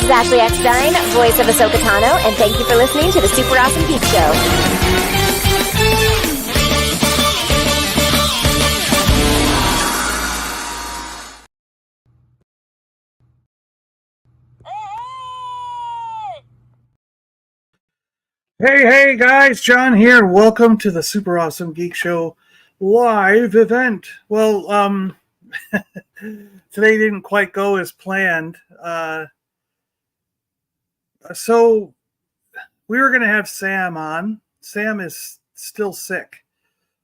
This is Ashley Eckstein, voice of Ahsoka Tano, and thank you for listening to the Super Awesome Geek Show. Hey guys, John here. Welcome to the Super Awesome Geek Show live event. Well, today didn't quite go as planned. So we were going to have Sam on. Sam is still sick.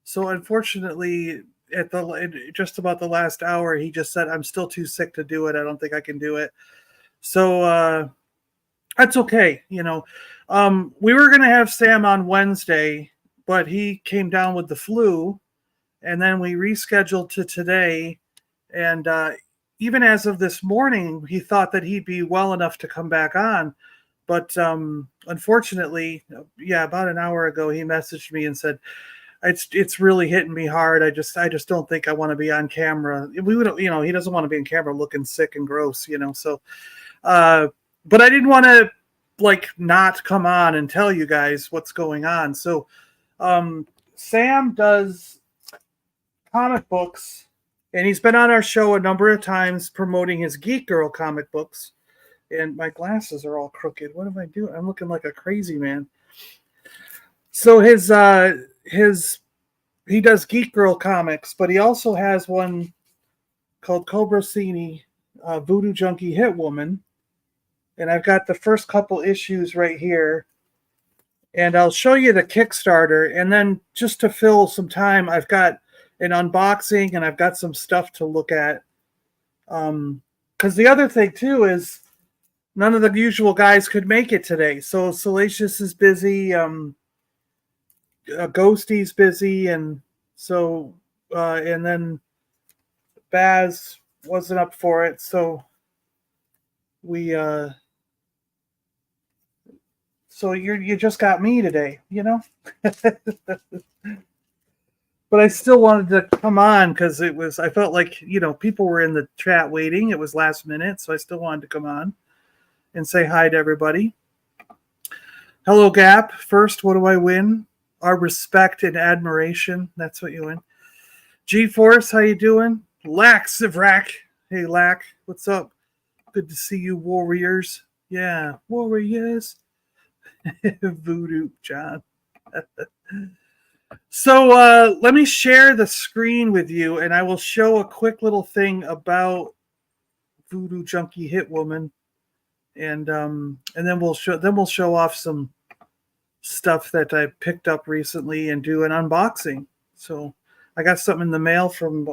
So unfortunately, at just about the last hour, he just said, I'm still too sick to do it. I don't think I can do it. So that's okay. You know, we were going to have Sam on Wednesday, but he came down with the flu, and then we rescheduled to today. And even as of this morning, he thought that he'd be well enough to come back on. But unfortunately, about an hour ago, he messaged me and said, it's really hitting me hard. I just don't think I want to be on camera. We would, you know, he doesn't want to be on camera looking sick and gross, you know. So, but I didn't want to not come on and tell you guys what's going on. So, Sam does comic books, and he's been on our show a number of times promoting his Geek Girl comic books. And my glasses are all crooked. What am I doing? I'm looking like a crazy man. So he does Geek Girl comics, but he also has one called Cabra Cini Voodoo Junkie Hitwoman. And I've got the first couple issues right here. And I'll show you the Kickstarter. And then just to fill some time, I've got an unboxing and I've got some stuff to look at. Because the other thing, too, is none of the usual guys could make it today. So Salacious is busy. Ghosty's busy. And so, and then Baz wasn't up for it. So we... So you just got me today, you know? But I still wanted to come on because I felt like, you know, people were in the chat waiting. It was last minute, so I still wanted to come on and say hi to everybody. Hello, Gap. First, what do I win? Our respect and admiration. That's what you win. G-Force, how you doing? Lax of Rack. Hey, Lack, what's up? Good to see you, Warriors. Yeah, Warriors. Voodoo John. So let me share the screen with you, and I will show a quick little thing about Voodoo Junkie Hitwoman, and then we'll show off some stuff that I picked up recently and do an unboxing. So I got something in the mail from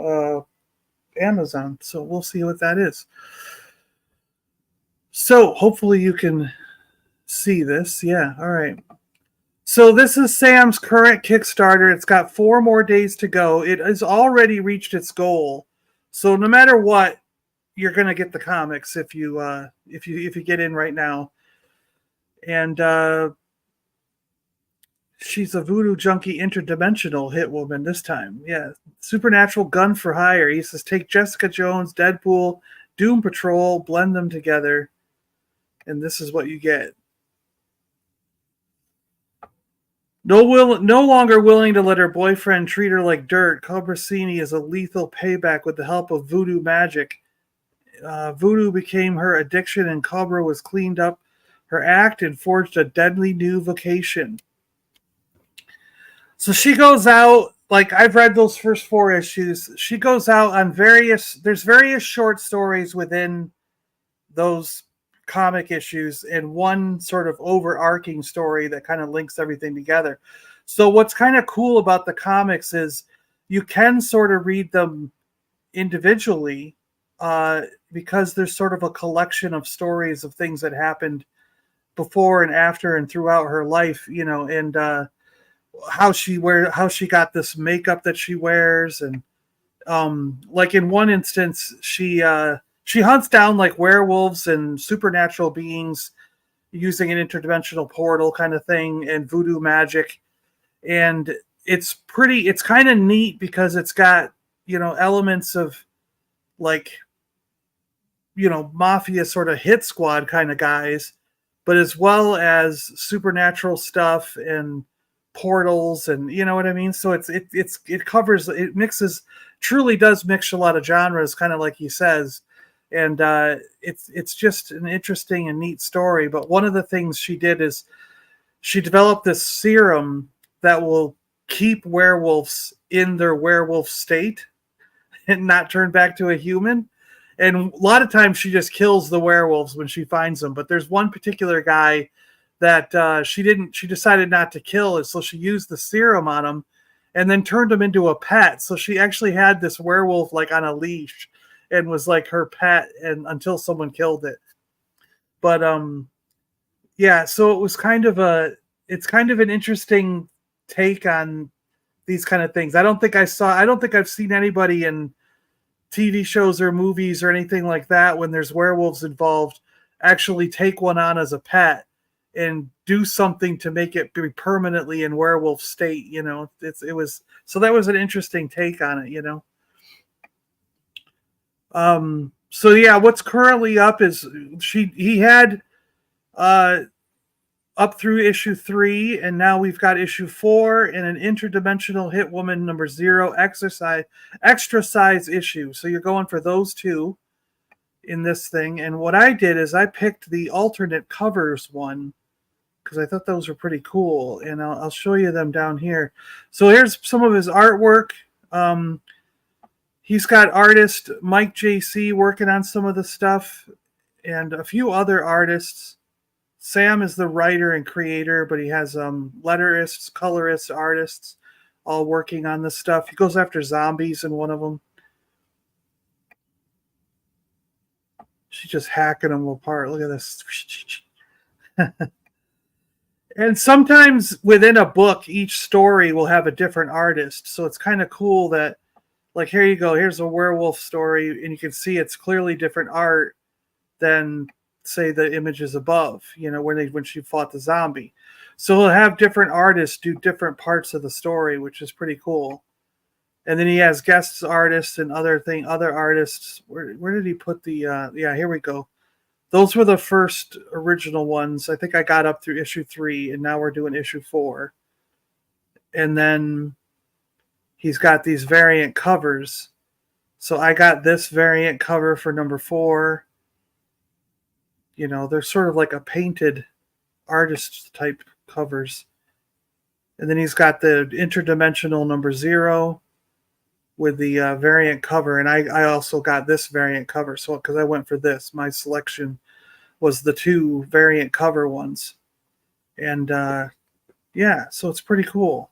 Amazon, so we'll see what that is. So hopefully you can see this. Yeah, all right. So this is Sam's current Kickstarter. It's got 4 more days to go. It has already reached its goal. So no matter what, you're going to get the comics if you get in right now. And she's a Voodoo Junkie interdimensional Hitwoman this time. Yeah, supernatural gun for hire. He says take Jessica Jones, Deadpool, Doom Patrol, blend them together, and this is what you get. No longer willing to let her boyfriend treat her like dirt, Cabra Cini is a lethal payback with the help of voodoo magic. Voodoo became her addiction, and Cabra was cleaned up her act and forged a deadly new vocation. So she goes out, like I've read those first 4 issues. She goes out on there's various short stories within those comic issues and one sort of overarching story that kind of links everything together. So what's kind of cool about the comics is you can sort of read them individually because there's sort of a collection of stories of things that happened before and after and throughout her life, you know, and how she got this makeup that she wears, and like in one instance she hunts down like werewolves and supernatural beings using an interdimensional portal kind of thing and voodoo magic. And it's kind of neat because it's got, you know, elements of like mafia sort of hit squad kind of guys, but as well as supernatural stuff and portals, and you know what I mean. So it covers, it mixes, truly does mix a lot of genres, kind of like he says, and it's just an interesting and neat story. But one of the things she did is she developed this serum that will keep werewolves in their werewolf state and not turn back to a human. And a lot of times she just kills the werewolves when she finds them. But there's one particular guy that she decided not to kill, so she used the serum on him and then turned him into a pet. So she actually had this werewolf like on a leash and was like her pet, and until someone killed it. But yeah, so it was it's kind of an interesting take on these kind of things. I don't think I've seen anybody in TV shows or movies or anything like that, when there's werewolves involved, actually take one on as a pet and do something to make it be permanently in werewolf state. So that was an interesting take on it. So yeah, what's currently up is he had up through issue 3, and now we've got issue 4 and an interdimensional Hitwoman number 0 extra size issue. So you're going for those two in this thing. And what I did is I picked the alternate covers one because I thought those were pretty cool, and I'll show you them down here. So here's some of his artwork. He's got artist Mike JC working on some of the stuff, and a few other artists. Sam is the writer and creator, but he has letterists, colorists, artists all working on this stuff. He goes after zombies in one of them. She's just hacking them apart. Look at this. And sometimes within a book, each story will have a different artist. So it's kind of cool that, like, here you go. Here's a werewolf story, and you can see it's clearly different art than, say, the images above, when she fought the zombie. So he'll have different artists do different parts of the story, which is pretty cool. And then he has guest artists and other artists. Where did he put the yeah, here we go. Those were the first original ones. I think I got up through issue 3, and now we're doing issue 4. And then he's got these variant covers. So I got this variant cover for number 4. They're sort of like a painted artist type covers. And then he's got the interdimensional number 0 with the variant cover. And I also got this variant cover. So because I went for this, my selection was the 2 variant cover ones. And yeah, so it's pretty cool.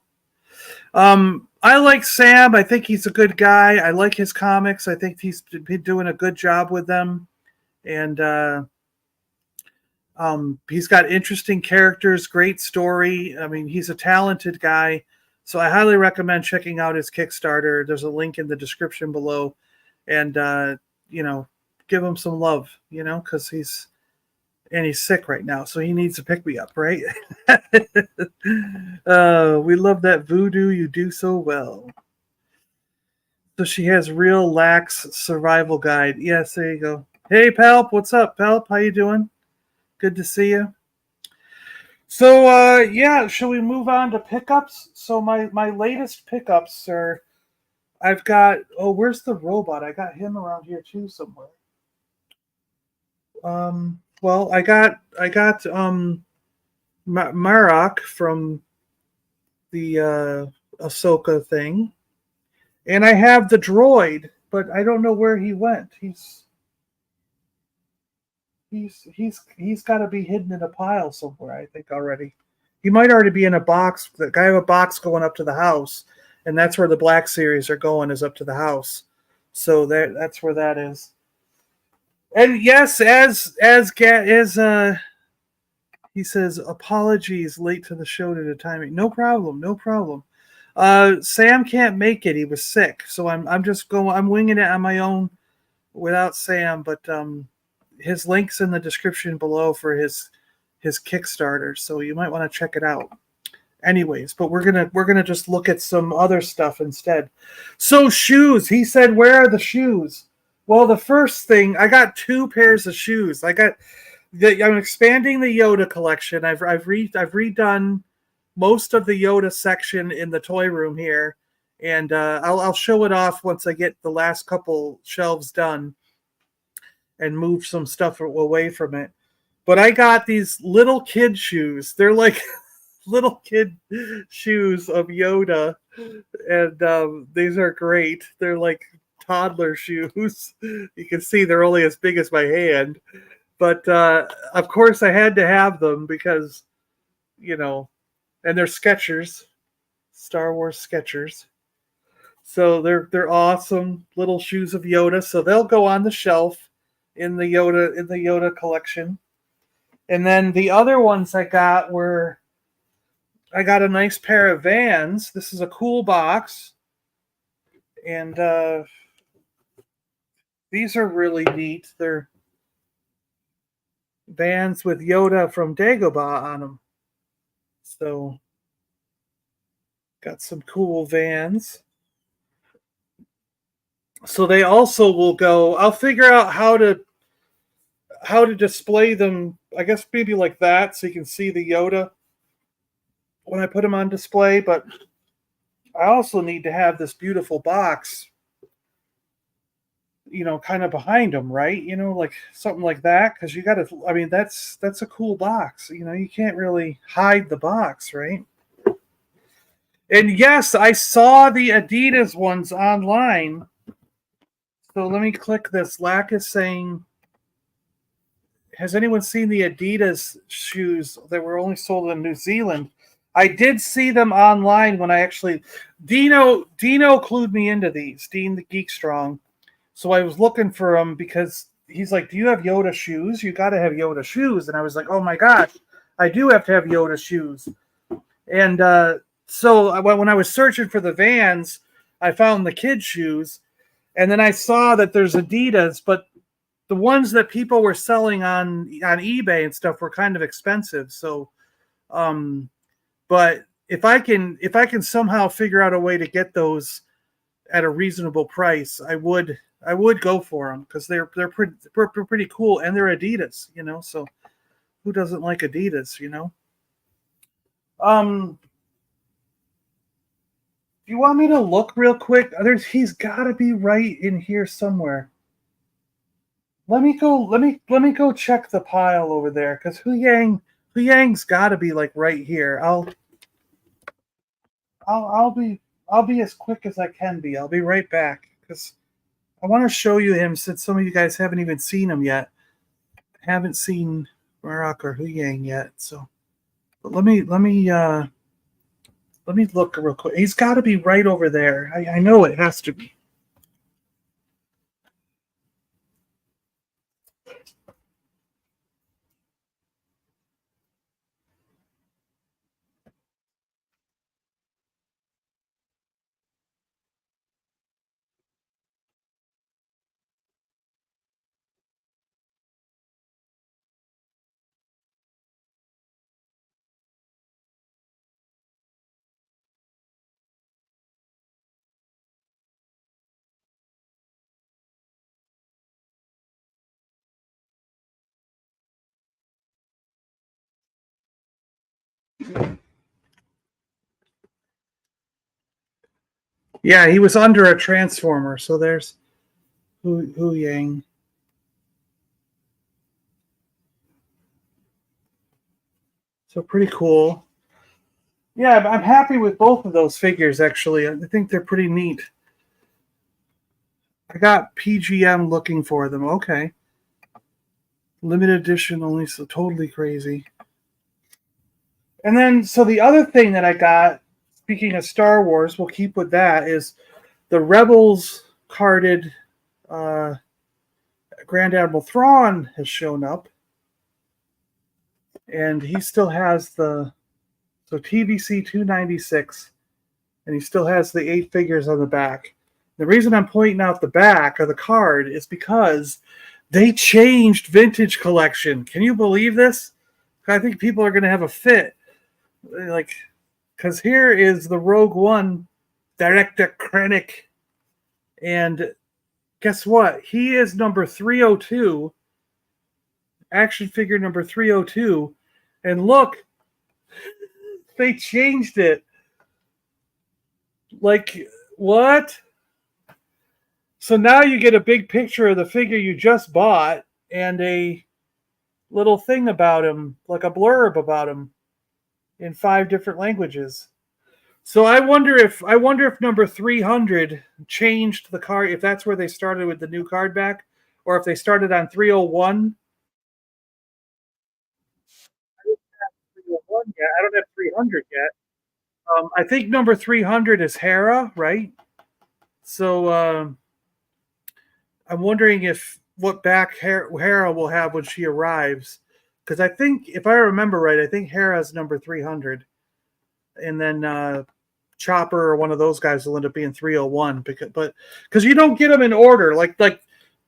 I like Sam. I think he's a good guy. I like his comics. I think he's been doing a good job with them. And he's got interesting characters, great story. I mean, he's a talented guy. So I highly recommend checking out his Kickstarter. There's a link in the description below. And, give him some love, because he's sick right now. So he needs to pick me up, right? We love that voodoo. You do so well. So she has real lax survival guide. Yes, there you go. Hey, Palp. What's up, Palp? How you doing? Good to see you. So, yeah, shall we move on to pickups? So my latest pickups are, I've got, where's the robot? I got him around here too somewhere. Well, I got Marok from the Ahsoka thing, and I have the droid, but I don't know where he went. He's got to be hidden in a pile somewhere, I think, already. He might already be in a box. I have a box going up to the house, and that's where the Black Series are going, is up to the house. So that's where that is. And yes, as he says, apologies late to the show due to timing. No problem. Sam can't make it. He was sick, so I'm winging it on my own without Sam. But his link's in the description below for his Kickstarter, so you might want to check it out. Anyways, but we're gonna just look at some other stuff instead. So shoes. He said, "Where are the shoes?" Well, the first thing, I got 2 pairs of shoes. I'm expanding the Yoda collection. I've redone most of the Yoda section in the toy room here, and I'll show it off once I get the last couple shelves done and move some stuff away from it. But I got these little kid shoes. They're like little kid shoes of Yoda, and these are great. They're like toddler shoes. You can see they're only as big as my hand, but of course I had to have them because and they're Skechers, Star Wars Skechers. So they're awesome little shoes of Yoda. So they'll go on the shelf in the Yoda collection. And then the other ones I got a nice pair of Vans. This is a cool box. And these are really neat. They're Vans with Yoda from Dagobah on them. So got some cool Vans. So they also will go. I'll figure out how to display them. I guess maybe like that, so you can see the Yoda when I put them on display. But I also need to have this beautiful box, kind of behind them, right? Like something like that, because you got to. I mean, that's a cool box. You can't really hide the box, right? And yes, I saw the Adidas ones online. So let me click this. Lack is saying, has anyone seen the Adidas shoes that were only sold in New Zealand? I did see them online when I actually Dino clued me into these. Dean the Geek Strong. So I was looking for them because he's like, "Do you have Yoda shoes? You got to have Yoda shoes." And I was like, "Oh my gosh, I do have to have Yoda shoes." And so when I was searching for the Vans, I found the kid shoes, and then I saw that there's Adidas, but the ones that people were selling on eBay and stuff were kind of expensive. So, but if I can somehow figure out a way to get those at a reasonable price, I would go for them because they're pretty cool, and they're Adidas, So who doesn't like Adidas, Do you want me to look real quick? He's got to be right in here somewhere. Let me go check the pile over there because Hu Yang's got to be like right here. I'll be as quick as I can be. I'll be right back because I want to show you him since some of you guys haven't even seen him yet. Haven't seen Barack or Hu Yang yet. So, but let me look real quick. He's got to be right over there. I know it has to be. Yeah, he was under a transformer. So there's Hu Yang. So pretty cool. Yeah, I'm happy with both of those figures, actually. I think they're pretty neat. I got PGM looking for them. Okay. Limited edition only, so totally crazy. And then, so the other thing that I got, speaking of Star Wars, we'll keep with that, is the Rebels carded Grand Admiral Thrawn has shown up. And he still has so TBC 296, and he still has the 8 figures on the back. The reason I'm pointing out the back of the card is because they changed Vintage Collection. Can you believe this? I think people are going to have a fit. Because here is the Rogue One Director Krennic, and guess what? He is number 302, action figure number 302. And look, they changed it. Like, what? So now you get a big picture of the figure you just bought and a little thing about him, like a blurb about him in 5 different languages. So I wonder if number 300 changed the card, if that's where they started with the new card back, or if they started on 301. I don't have 301 yet. I don't have 300 yet. I think number 300 is Hera, right? So I'm wondering if what back Hera will have when she arrives, because I think if I remember right, I think Hera's number 300, and then Chopper or one of those guys will end up being 301 because you don't get them in order. Like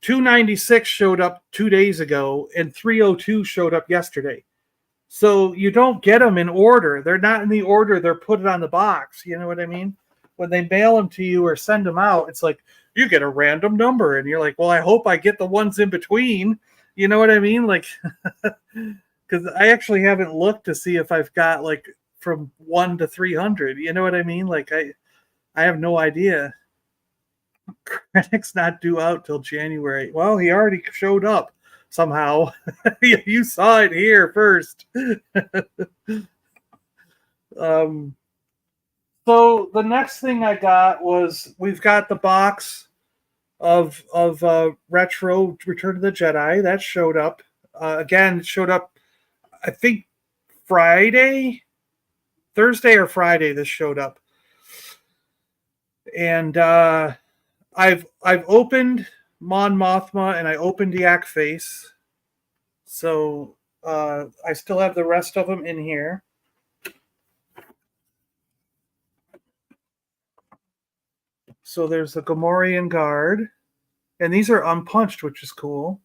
296 showed up 2 days ago and 302 showed up yesterday. So you don't get them in order. They're not in the order they're put on the box. You know what I mean? When they mail them to you or send them out, it's like you get a random number and you're like, well, I hope I get the ones in between. You know what I mean? Like, because I actually haven't looked to see if I've got like from 1 to 300. You know what I mean? Like I have no idea. Krennic's not due out till January. Well, he already showed up somehow. You saw it here first. So the next thing I got was we've got the box of Retro Return of the Jedi that showed up. Again, it showed up, I think Thursday or Friday. This showed up, and I've opened Mon Mothma and I opened Yak Face, so I still have the rest of them in here. So there's the Gamorrean Guard, and these are unpunched, which is cool.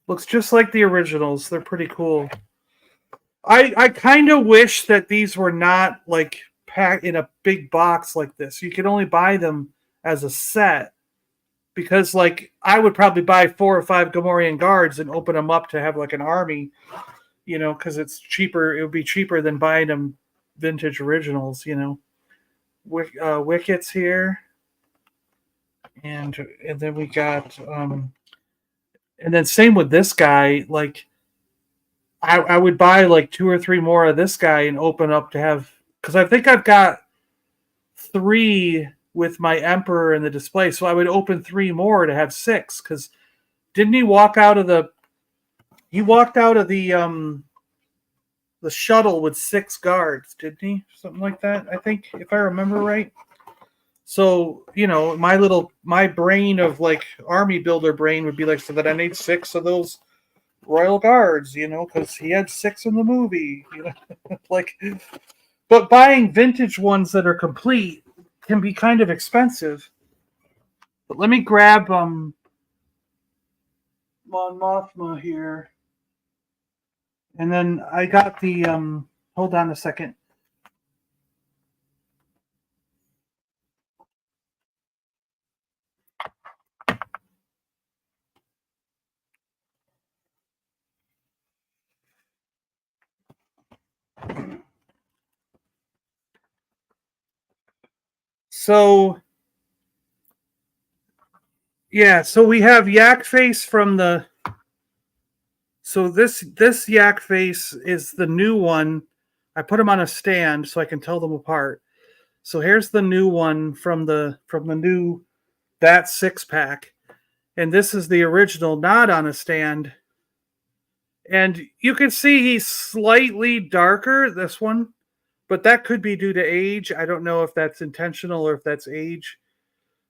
Looks just like the originals. They're pretty cool. I kind of wish that these were not like packed in a big box like this. You could only buy them as a set, because like I would probably buy 4 or 5 Gamorrean Guards and open them up to have like an army, you know, because it's cheaper. It would be cheaper than buying them vintage originals, you know. Wicket's here, and then we got and then same with this guy. Like I would buy like 2 or 3 more of this guy and open up to have, because I think I've got 3 with my Emperor in the display, so I would open 3 more to have 6. Because didn't he walk out of the shuttle with 6 guards, didn't he? Something like that, I think, if I remember right. So, you know, my brain of like army builder brain would be like, so that I need 6 of those Royal Guards, you know, because he had 6 in the movie, you know. Like, but buying vintage ones that are complete can be kind of expensive. But let me grab Mon Mothma here. And then I got the hold on a second. So yeah, so we have Yak Face from the. So this Yak Face is the new one. I put them on a stand so I can tell them apart. So here's the new one from the new that 6-pack, and this is the original, not on a stand. And you can see he's slightly darker, this one, but that could be due to age. I don't know if that's intentional or if that's age,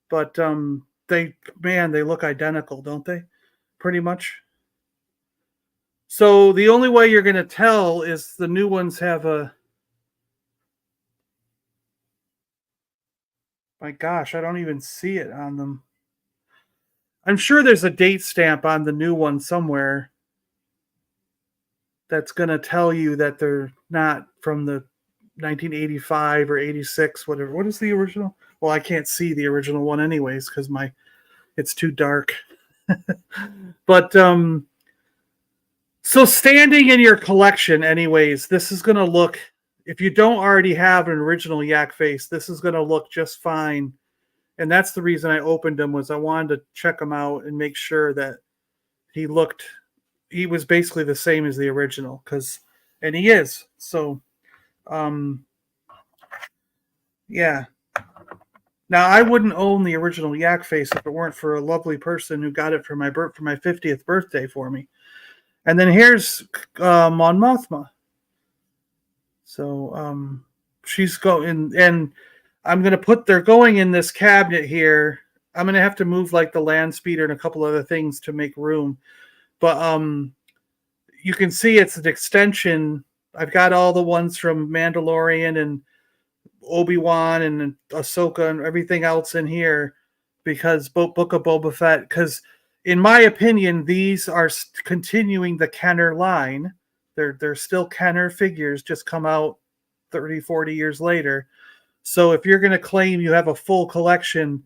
but they look identical, don't they? Pretty much. So the only way you're going to tell is the new ones have a. My gosh, I don't even see it on them. I'm sure there's a date stamp on the new one somewhere that's going to tell you that they're not from the 1985 or 86, whatever. What is the original? Well, I can't see the original one anyways because it's too dark. But so standing in your collection, anyways, this is going to look. If you don't already have an original Yak face, this is going to look just fine. And that's the reason I opened him, was I wanted to check him out and make sure that he was basically the same as the original, and he is. So, yeah. Now I wouldn't own the original Yak face if it weren't for a lovely person who got it for my 50th birthday for me. And then here's Mon Mothma. So she's going, and I'm going to they're going in this cabinet here. I'm going to have to move like the land speeder and a couple other things to make room. But you can see it's an extension. I've got all the ones from Mandalorian and Obi-Wan and Ahsoka and everything else in here, because Book of Boba Fett, because in my opinion, these are continuing the Kenner line. They're still Kenner figures, just come out 30, 40 years later. So if you're going to claim you have a full collection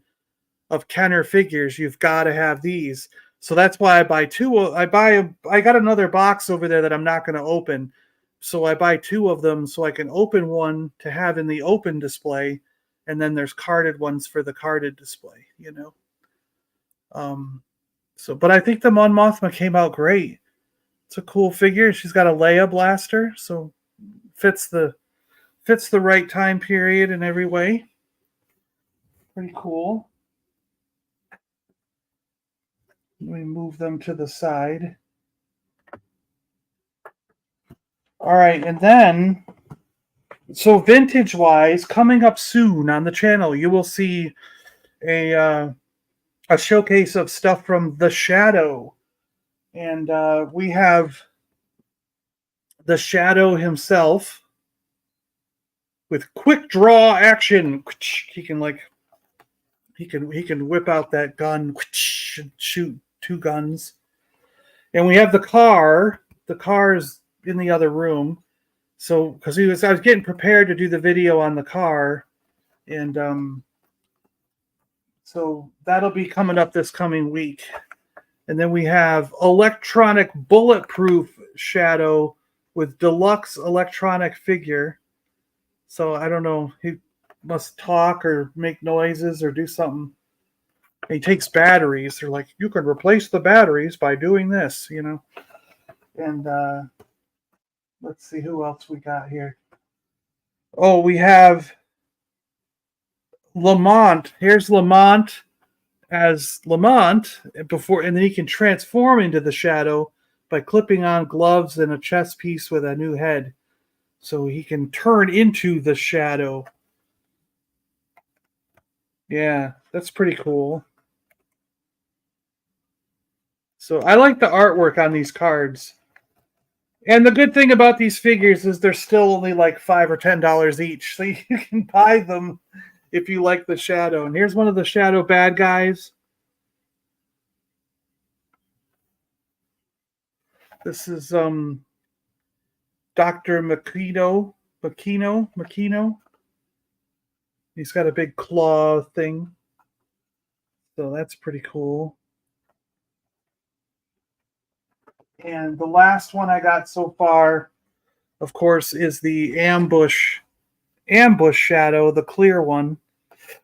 of Kenner figures, you've got to have these. So that's why I buy two. I got another box over there that I'm not going to open. So I buy two of them so I can open one to have in the open display, and then there's carded ones for the carded display, But I think the Mon Mothma came out great. It's a cool figure. She's got a Leia blaster, so fits the right time period in every way. Pretty cool. Let me move them to the side. All right, and then, so vintage-wise, coming up soon on the channel, you will see a showcase of stuff from The Shadow. And we have The Shadow himself with quick draw action. He can whip out that gun and shoot two guns. And we have the car. The car is in the other room. So, because I was getting prepared to do the video on the car, and so that'll be coming up this coming week. And then we have electronic bulletproof Shadow with deluxe electronic figure. So I don't know, he must talk or make noises or do something. He takes batteries. They're like, you can replace the batteries by doing this, And let's see who else we got here. Oh, we have Lamont. Here's Lamont as Lamont before, and then he can transform into the Shadow by clipping on gloves and a chest piece with a new head. So he can turn into the Shadow. Yeah, that's pretty cool. So I like the artwork on these cards. And the good thing about these figures is they're still only like $5 or $10 each. So you can buy them if you like the Shadow. And here's one of the Shadow bad guys. This is Dr. Makino. He's got a big claw thing. So that's pretty cool. And the last one I got so far, of course, is the ambush Shadow, the clear one.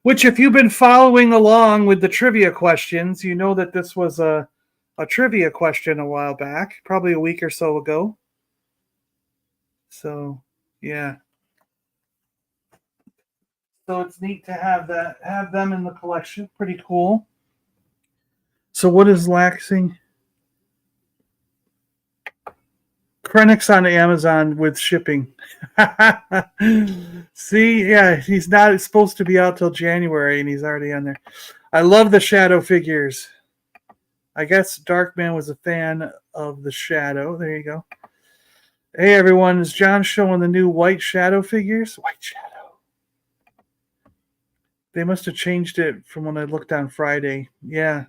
Which, if you've been following along with the trivia questions, you know that this was a trivia question a while back, probably a week or so ago. So, yeah. So it's neat to have them in the collection. Pretty cool. So what is laxing? Krennic's on Amazon with shipping. See, yeah, he's not supposed to be out till January, and he's already on there. I love the Shadow figures. I guess Darkman was a fan of the Shadow. There you go. Hey, everyone. Is John showing the new White Shadow figures? White Shadow. They must have changed it from when I looked on Friday. Yeah.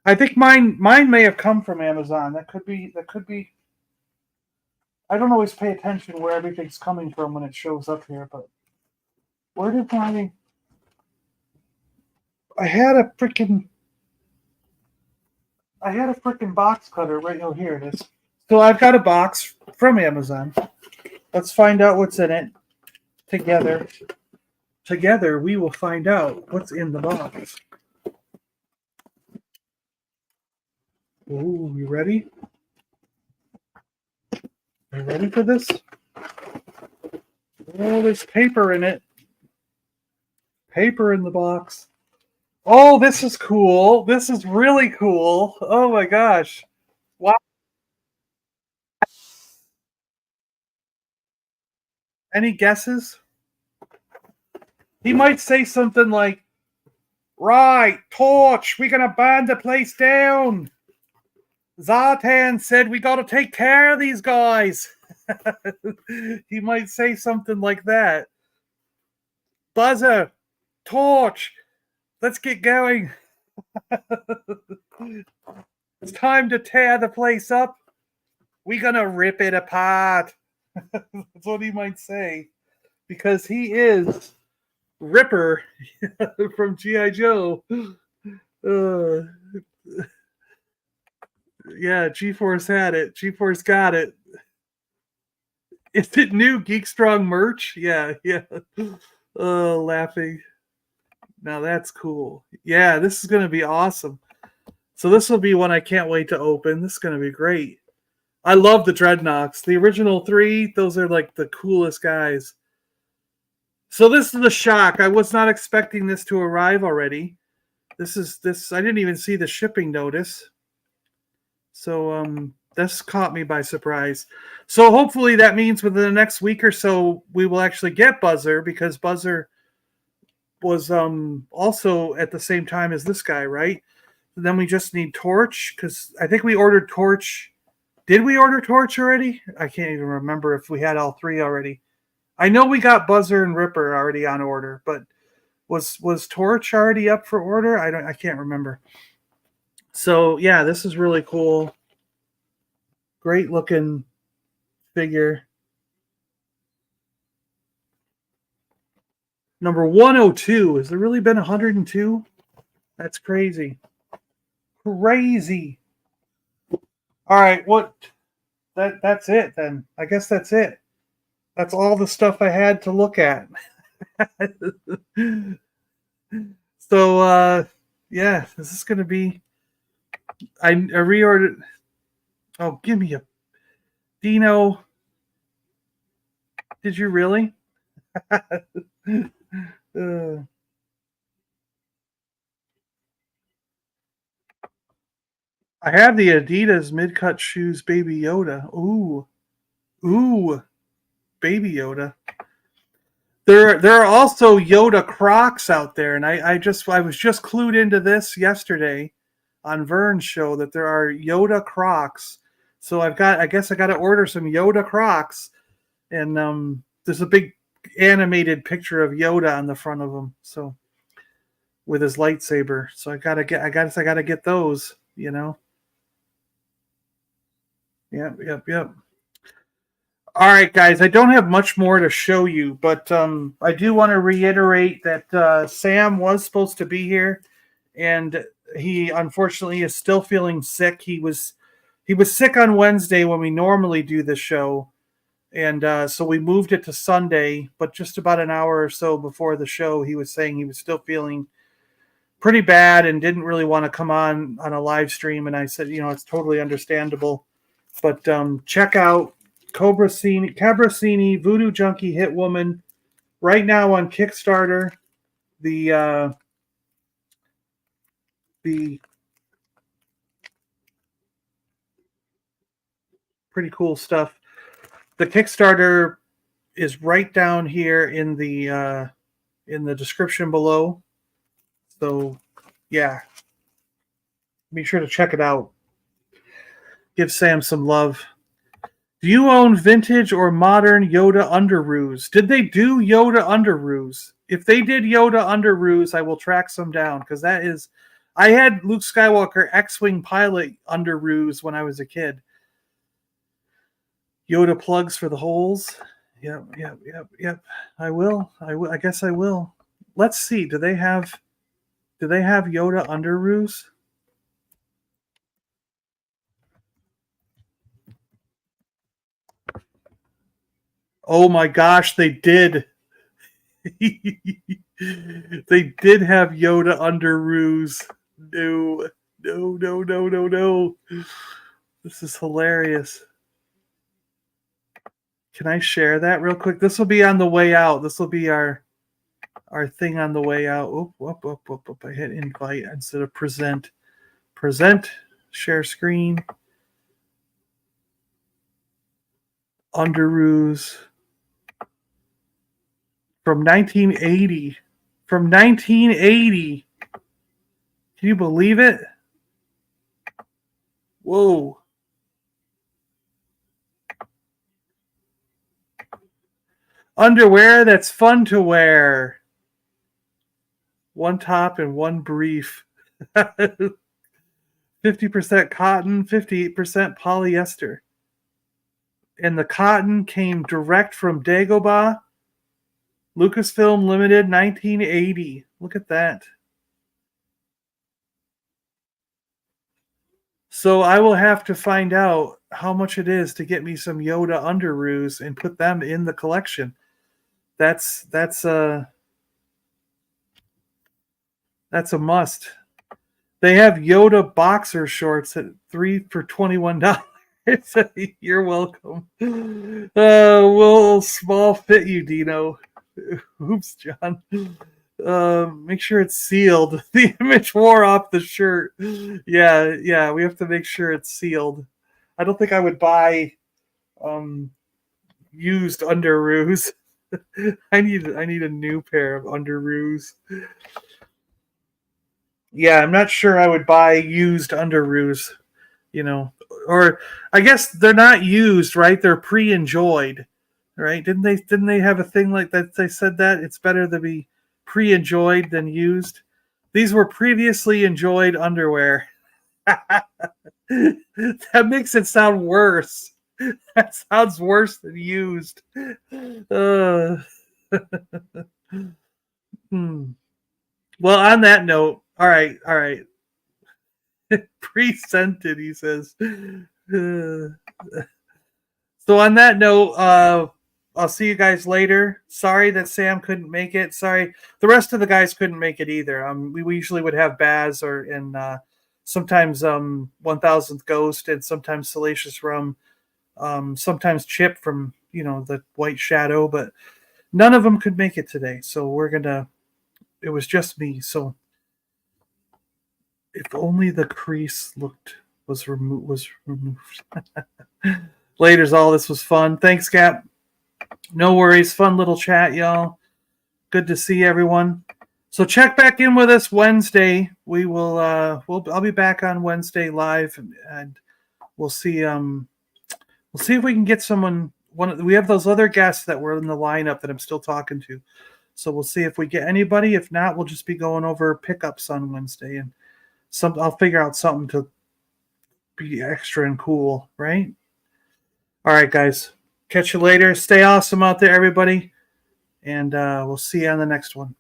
I think mine may have come from Amazon. That could be. I don't always pay attention where everything's coming from when it shows up here, but where did my I had a freaking box cutter right here. It is. So I've got a box from Amazon. Let's find out what's in it together. Together, we will find out what's in the box. Ooh, you ready? Are you ready for this? Oh, there's paper in it. Paper in the box. Oh, this is cool. This is really cool. Oh my gosh. Wow. Any guesses? He might say something like, right, Torch, we're going to burn the place down. Zartan said we got to take care of these guys. He might say something like that. Buzzer, Torch, let's get going. It's time to tear the place up. We're going to rip it apart. That's what he might say. Because he is Ripper from G.I. Joe. Yeah, G-Force had it. G-Force got it. Is it new Geek Strong merch? Yeah. Oh, laughing. Now that's cool. Yeah, this is going to be awesome. So this will be one I can't wait to open. This is going to be great. I love the Dreadnoks. The original 3, those are like the coolest guys. So this is the shock. I was not expecting this to arrive already. This. I didn't even see the shipping notice. So this caught me by surprise. So hopefully that means within the next week or so we will actually get Buzzer, because Buzzer was also at the same time as this guy, right? And then we just need Torch, because I think we ordered Torch. Did we order Torch already? I can't even remember if we had all 3 already. I know we got Buzzer and Ripper already on order, but was Torch already up for order? I can't remember. So yeah, this is really cool. Great looking figure. Number 102. Has there really been 102? That's crazy. Crazy. All right, that's it then. I guess that's it. That's all the stuff I had to look at. So yeah, this is gonna be. I reordered. Oh, give me a Dino. Did you really? I have the Adidas mid-cut shoes Baby Yoda. Ooh, Baby Yoda. There are also Yoda Crocs out there, and I was just clued into this yesterday on Vern's show that there are Yoda Crocs. So I guess I got to order some Yoda Crocs, and there's a big animated picture of Yoda on the front of them. So with his lightsaber. So I gotta get those. Yep. All right, guys. I don't have much more to show you, but I do want to reiterate that Sam was supposed to be here, and he unfortunately is still feeling sick. He was sick on Wednesday when we normally do the show, and so we moved it to Sunday. But just about an hour or so before the show, he was saying he was still feeling pretty bad and didn't really want to come on a live stream. And I said, it's totally understandable. But check out Cabra Cini Voodoo Junkie Hitwoman right now on Kickstarter. The pretty cool stuff. The Kickstarter is right down here in the description below. So yeah, be sure to check it out. Give Sam some love. Do you own vintage or modern Yoda Underoos? Did they do Yoda Underoos? If they did Yoda Underoos, I will track some down, because that is. I had Luke Skywalker X-Wing pilot Underoos when I was a kid. Yoda plugs for the holes. Yep. I will. I guess I will. Let's see. Do they have Do they have Yoda underoos? Oh my gosh, they did. They did have Yoda underoos. No, no, no, no, no, no. This is hilarious. Can I share that real quick? This will be on the way out. This will be our thing on the way out. I hit invite instead of present. Present, share screen. Underoos from 1980. From 1980. Can you believe it? Whoa. Underwear that's fun to wear. One top and one brief. 50% cotton, 58% polyester. And the cotton came direct from Dagobah. Lucasfilm Limited, 1980. Look at that. So I will have to find out how much it is to get me some Yoda underoos and put them in the collection. That's a must. They have Yoda boxer shorts at 3 for $21. You're welcome. Will small fit you, Dino? Oops, John. Make sure it's sealed. The image wore off the shirt. Yeah, we have to make sure it's sealed. I don't think I would buy used underoos. I need a new pair of underoos. Yeah, I'm not sure I would buy used underoos, or I guess they're not used, right? They're pre-enjoyed, right? Didn't they have a thing like that? They said that it's better to be pre-enjoyed than used. These were previously enjoyed underwear. That makes it sound worse. That sounds worse than used. Well, on that note, all right. Pre-scented, he says. So on that note, I'll see you guys later. Sorry that Sam couldn't make it. Sorry, the rest of the guys couldn't make it either. We usually would have Baz and sometimes 1000th Ghost and sometimes Salacious Rum, sometimes Chip from the White Shadow, but none of them could make it today. So it was just me. So if only the crease was removed. Later's all. This was fun. Thanks, Cap. No worries. Fun little chat, y'all. Good to see everyone. So check back in with us Wednesday. We will. I'll be back on Wednesday live, and we'll see. We'll see if we can get someone. We have those other guests that were in the lineup that I'm still talking to. So we'll see if we get anybody. If not, we'll just be going over pickups on Wednesday, and I'll figure out something to be extra and cool, right? All right, guys. Catch you later. Stay awesome out there, everybody. And we'll see you on the next one.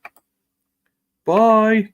Bye.